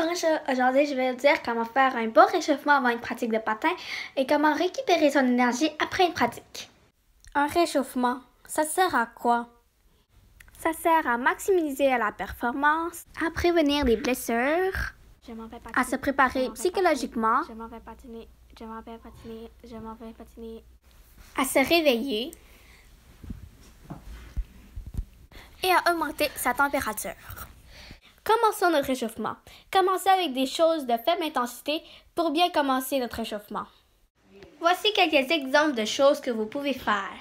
Aujourd'hui, je vais vous dire comment faire un bon réchauffement avant une pratique de patin et comment récupérer son énergie après une pratique. Un réchauffement, ça sert à quoi? Ça sert à maximiser la performance, à prévenir des blessures, à se préparer psychologiquement, à se réveiller et à augmenter sa température. Commençons notre réchauffement. Commencez avec des choses de faible intensité pour bien commencer notre réchauffement. Voici quelques exemples de choses que vous pouvez faire.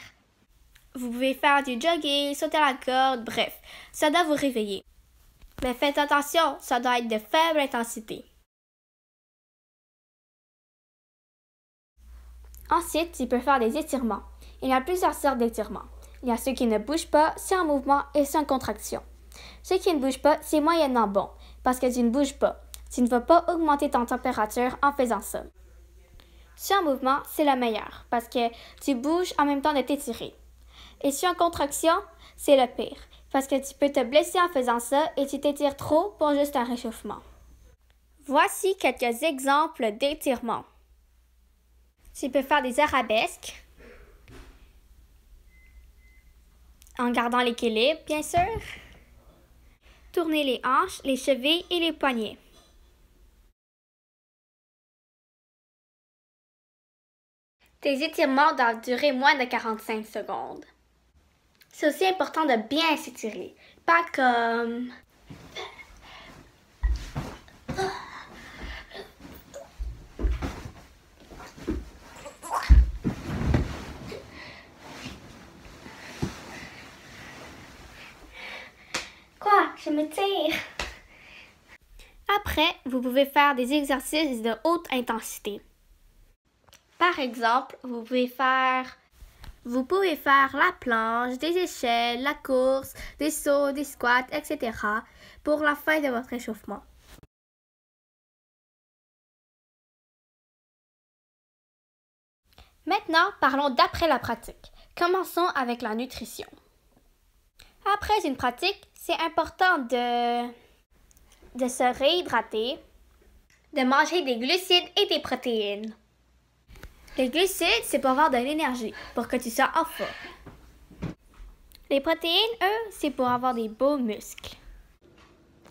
Vous pouvez faire du jogging, sauter à la corde, bref, ça doit vous réveiller. Mais faites attention, ça doit être de faible intensité. Ensuite, tu peux faire des étirements. Il y a plusieurs sortes d'étirements. Il y a ceux qui ne bougent pas, c'est en mouvement et c'est en contraction. Ceux qui ne bougent pas, c'est moyennement bon, parce que tu ne bouges pas. Tu ne vas pas augmenter ton température en faisant ça. Ceux en mouvement, c'est le meilleur, parce que tu bouges en même temps de t'étirer. Et ceux en contraction, c'est le pire, parce que tu peux te blesser en faisant ça et tu t'étires trop pour juste un réchauffement. Voici quelques exemples d'étirements. Tu peux faire des arabesques, en gardant l'équilibre, bien sûr. Tourner les hanches, les chevilles et les poignets. Tes étirements doivent durer moins de 45 secondes. C'est aussi important de bien s'étirer, pas comme... Quoi? Je m'étire. Après, vous pouvez faire des exercices de haute intensité. Par exemple, vous pouvez faire la planche, des échelles, la course, des sauts, des squats, etc. pour la fin de votre échauffement. Maintenant, parlons d'après la pratique. Commençons avec la nutrition. Après une pratique, c'est important de se réhydrater, de manger des glucides et des protéines. Les glucides, c'est pour avoir de l'énergie, pour que tu sois en forme. Les protéines, eux, c'est pour avoir des beaux muscles.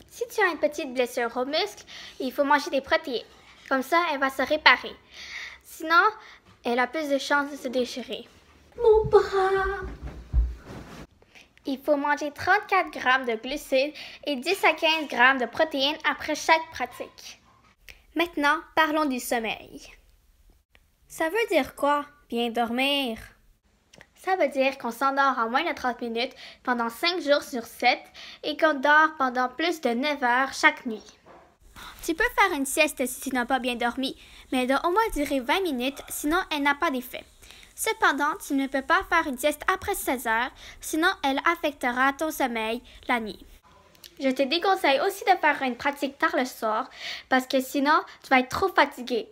Si tu as une petite blessure au muscle, il faut manger des protéines. Comme ça, elle va se réparer. Sinon, elle a plus de chances de se déchirer. Mon bras! Il faut manger 34 grammes de glucides et 10 à 15 grammes de protéines après chaque pratique. Maintenant, parlons du sommeil. Ça veut dire quoi, bien dormir? Ça veut dire qu'on s'endort en moins de 30 minutes pendant 5 jours sur 7 et qu'on dort pendant plus de 9 heures chaque nuit. Tu peux faire une sieste si tu n'as pas bien dormi, mais elle doit au moins durer 20 minutes, sinon elle n'a pas d'effet. Cependant, tu ne peux pas faire une sieste après 16 heures, sinon elle affectera ton sommeil la nuit. Je te déconseille aussi de faire une pratique tard le soir, parce que sinon, tu vas être trop fatigué.